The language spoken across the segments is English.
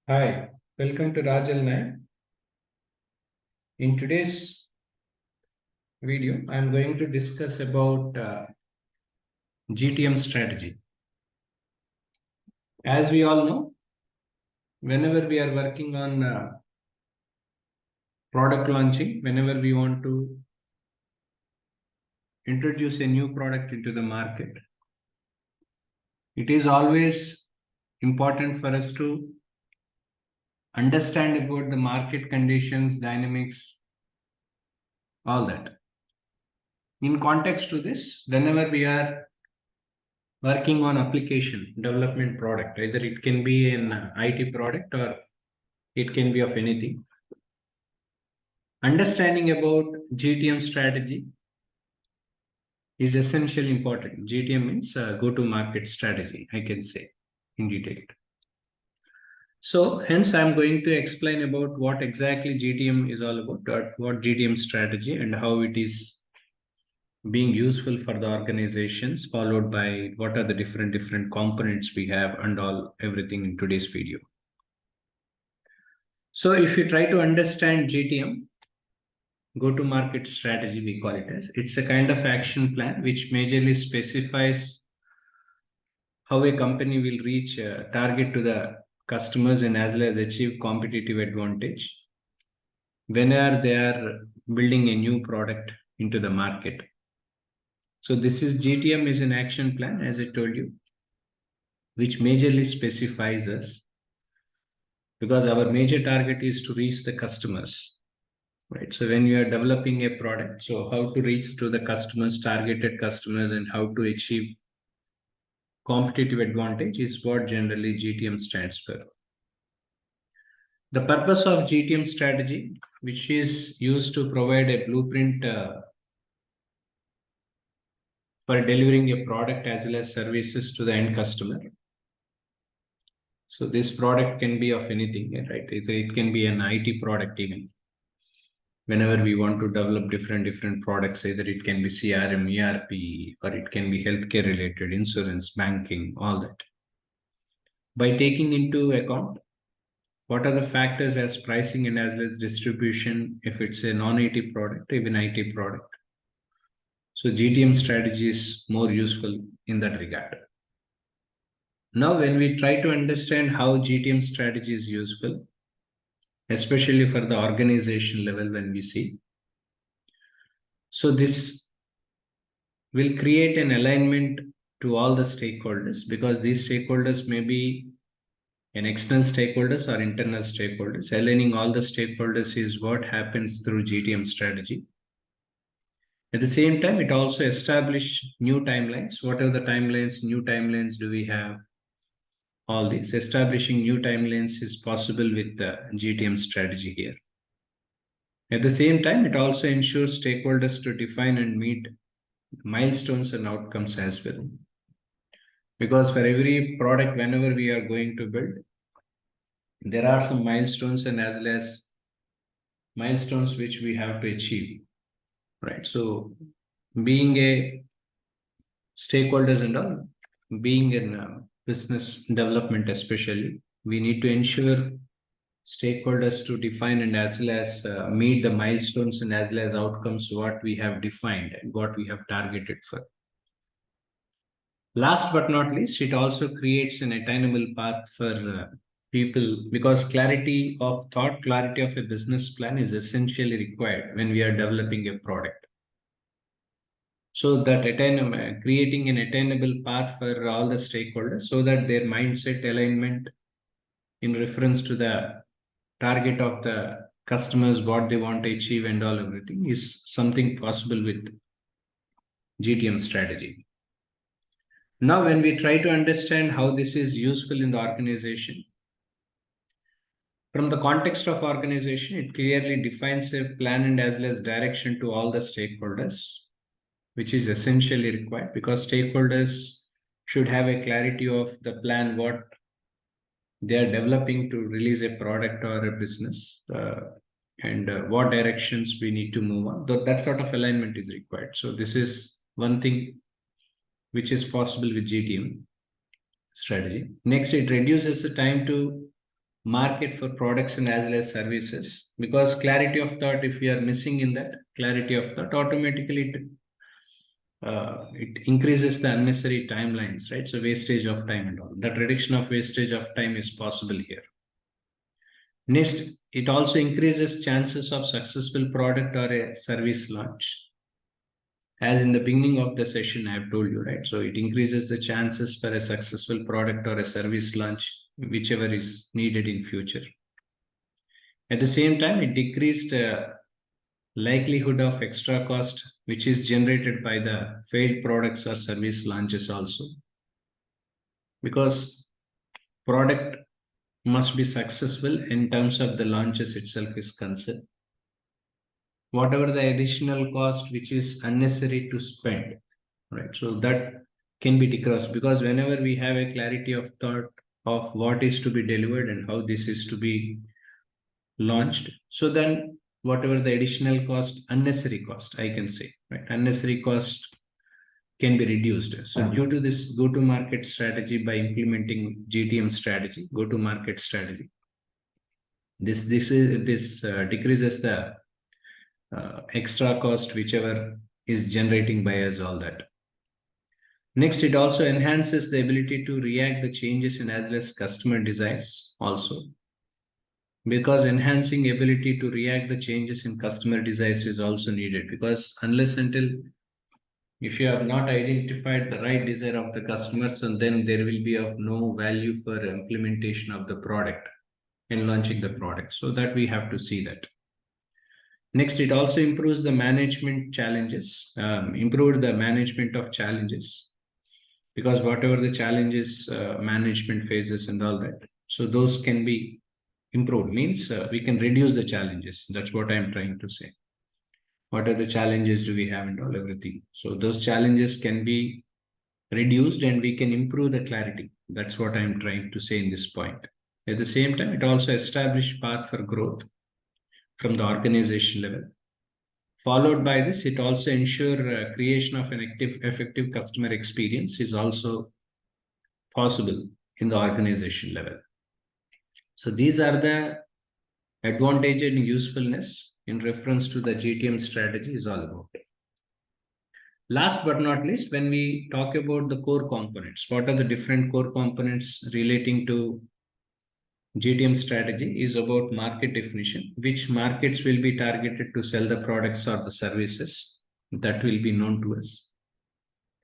Hi, welcome to Rajal 9. In today's video, I'm going to discuss about GTM strategy. As we all know, whenever we are working on product launching, whenever we want to introduce a new product into the market, it is always important for us to understand about the market conditions, dynamics, all that. In context to this, whenever we are working on application development product, either it can be an IT product or it can be of anything. Understanding about GTM strategy is essentially important. GTM means go to market strategy, I can say in detail. So hence I'm going to explain about what exactly GTM is all about, what GTM strategy and how it is being useful for the organizations, followed by what are the different components we have and all everything in today's video. So if you try to understand GTM, go to market strategy, we call it as, it's a kind of action plan which majorly specifies how a company will reach a target to the customers and as well as achieve competitive advantage whenever they are building a new product into the market. So this is GTM is an action plan, as I told you, which majorly specifies us because our major target is to reach the customers, right? So when you are developing a product, so how to reach to the customers, targeted customers, and how to achieve competitive advantage is what generally GTM stands for. The purpose of GTM strategy, which is used to provide a blueprint for delivering a product as well as services to the end customer. So this product can be of anything, right? It can be an IT product even. Whenever we want to develop different products, either it can be CRM, ERP, or it can be healthcare related, insurance, banking, all that. By taking into account what are the factors as pricing and as well as distribution, if it's a non-IT product, even IT product. So GTM strategy is more useful in that regard. Now, when we try to understand how GTM strategy is useful, especially for the organization level, when we see, so this will create an alignment to all the stakeholders because these stakeholders may be an external stakeholders or internal stakeholders. Aligning all the stakeholders is what happens through GTM strategy. At the same time, it also establishes new timelines. What are the timelines? New timelines do we have? All these. Establishing new timelines is possible with the GTM strategy here. At the same time, it also ensures stakeholders to define and meet milestones and outcomes as well. Because for every product, whenever we are going to build, there are some milestones and as well as milestones which we have to achieve, right? So being a stakeholders and all, being in business development especially, we need to ensure stakeholders to define and as well as meet the milestones and as well as outcomes what we have defined and what we have targeted for. Last but not least, it also creates an attainable path for people because clarity of thought, clarity of a business plan is essentially required when we are developing a product. So that creating an attainable path for all the stakeholders so that their mindset alignment in reference to the target of the customers, what they want to achieve and all everything is something possible with GTM strategy. Now, when we try to understand how this is useful in the organization, from the context of organization, it clearly defines a plan and as well as direction to all the stakeholders, which is essentially required because stakeholders should have a clarity of the plan, what they are developing to release a product or a business, and what directions we need to move on. That sort of alignment is required. So this is one thing which is possible with GTM strategy. Next, it reduces the time to market for products and as well as services, because clarity of thought, if we are missing in that clarity of thought, automatically it increases the unnecessary timelines, right? So wastage of time and all that, reduction of wastage of time is possible here. Next, it also increases chances of successful product or a service launch. As in the beginning of the session, I have told you, right? So it increases the chances for a successful product or a service launch, whichever is needed in future. At the same time, it decreased likelihood of extra cost, which is generated by the failed products or service launches also. Because product must be successful in terms of the launches itself is concerned. Whatever the additional cost which is unnecessary to spend, right? So that can be decreased, because whenever we have a clarity of thought of what is to be delivered and how this is to be launched, so then whatever the additional cost, unnecessary cost, I can say, right? Unnecessary cost can be reduced. So due to this go-to-market strategy, by implementing GTM strategy, go-to-market strategy, this decreases the extra cost whichever is generating by us all that. Next, it also enhances the ability to react the changes in as well as customer desires also, because enhancing ability to react the changes in customer desires is also needed, because unless until if you have not identified the right desire of the customers, and then there will be of no value for implementation of the product and launching the product. So that we have to see that. Next, it also improves the management challenges, improved the management of challenges, because whatever the challenges management faces and all that, so those can be improved, means we can reduce the challenges. That's what I'm trying to say. What are the challenges do we have and all, everything. So those challenges can be reduced and we can improve the clarity. That's what I'm trying to say in this point. At the same time, it also established path for growth from the organization level. Followed by this, it also ensure creation of an effective customer experience is also possible in the organization level. So these are the advantage and usefulness in reference to the GTM strategy is all about. Last but not least, when we talk about the core components, what are the different core components relating to GTM strategy is about market definition, which markets will be targeted to sell the products or the services that will be known to us.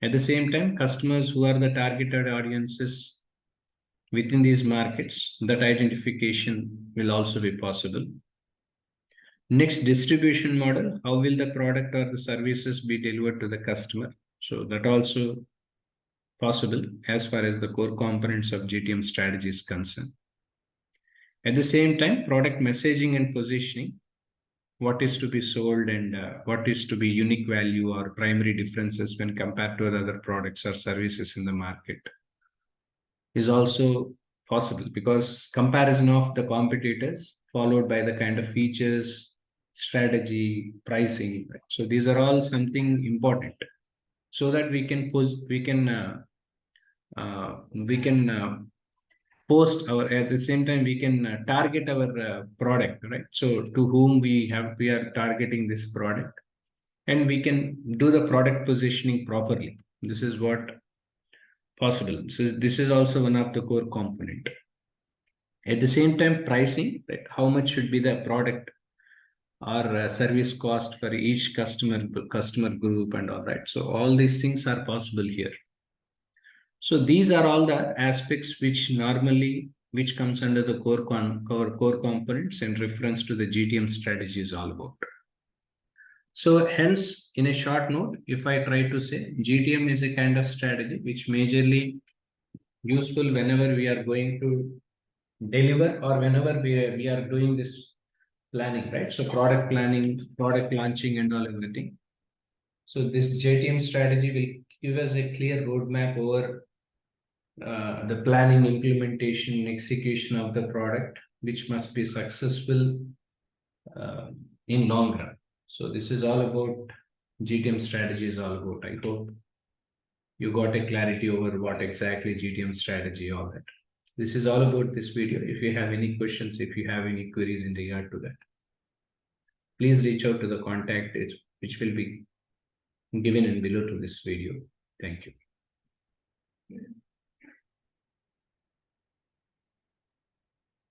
At the same time, customers who are the targeted audiences within these markets, that identification will also be possible. Next, distribution model, how will the product or the services be delivered to the customer? So that also possible as far as the core components of GTM strategy is concerned. At the same time, product messaging and positioning, what is to be sold and what is to be unique value or primary differences when compared to other products or services in the market is also possible, because comparison of the competitors followed by the kind of features, strategy, pricing, right? So these are all something important, so that we can post our, at the same time we can target our product, right? So to whom we are targeting this product, and we can do the product positioning properly. This is what possible. So this is also one of the core component. At the same time, pricing, right? How much should be the product or service cost for each customer group and all, right? So all these things are possible here. So these are all the aspects which comes under the core components in reference to the GTM strategy is all about. So hence, in a short note, if I try to say, GTM is a kind of strategy which majorly useful whenever we are going to deliver or whenever we are doing this planning, right? So product planning, product launching and all, everything. So this GTM strategy will give us a clear roadmap over the planning, implementation, execution of the product, which must be successful in long run. So this is all about GTM strategy is all about. I hope you got a clarity over what exactly GTM strategy, all that. This is all about this video. If you have any questions, if you have any queries in regard to that, please reach out to the contact which will be given in below to this video. Thank you.